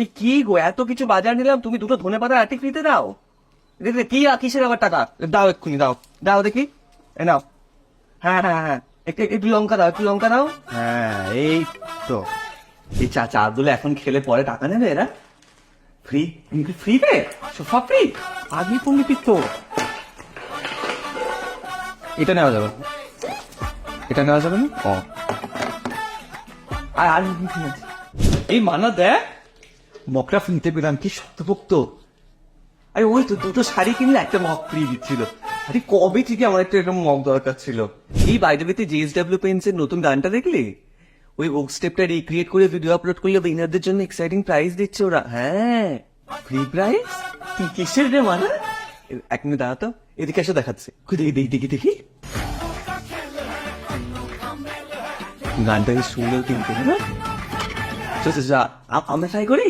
এই কি গো, এত কিছু বাজার নিলাম, তুমি দুটো ধনেপাতা আটি ফ্রিতে দাও? দেখলে কি কিসের আবার টাকা? দাও এক্ষুনি, দাও দাও দেখি, এ নাও। হ্যাঁ হ্যাঁ হ্যাঁ, একটু একটু লঙ্কা দাও, একটু লঙ্কা দাও। হ্যাঁ এই তো, এই চাগুলো এখন খেলে পরে টাকা নেবে এরা? ফ্রি? ফ্রিতে সব ফ্রি? আগে পড়লি পিত্ত। এটা নেওয়া যাবে না, এটা নেওয়া যাবে না। ও আর আর ঠিক আছে। এই মানা দেখ, মকরা ফ্রিতে পেলাম, কি শক্তপোক্ত। আরে ওই তো দুটো শাড়ি কিনলে একটা মগ ফ্রি দিচ্ছিল। আরে কবে থেকে আমার একটা এরকম মগ দরকার ছিল। এই বাইরে জিএসডব্লিউ পেন্স এর নতুন গানটা দেখলি? ওই ওক স্টেপটা রিক্রিয়েট করে ভিডিও আপলোড করলে উইনারদের জন্য এক্সাইটিং প্রাইজ দিচ্ছে ওরা। হ্যাঁ, ফ্রি প্রাইজ। কিসের রে মানা? এক মিনিট দাঁড়াতো, এদিকে এসে দেখাচ্ছে। দেখি দেখি দেখি দেখি, গানটাকে শুনলেও কিন্তু আমরা ট্রাই করি।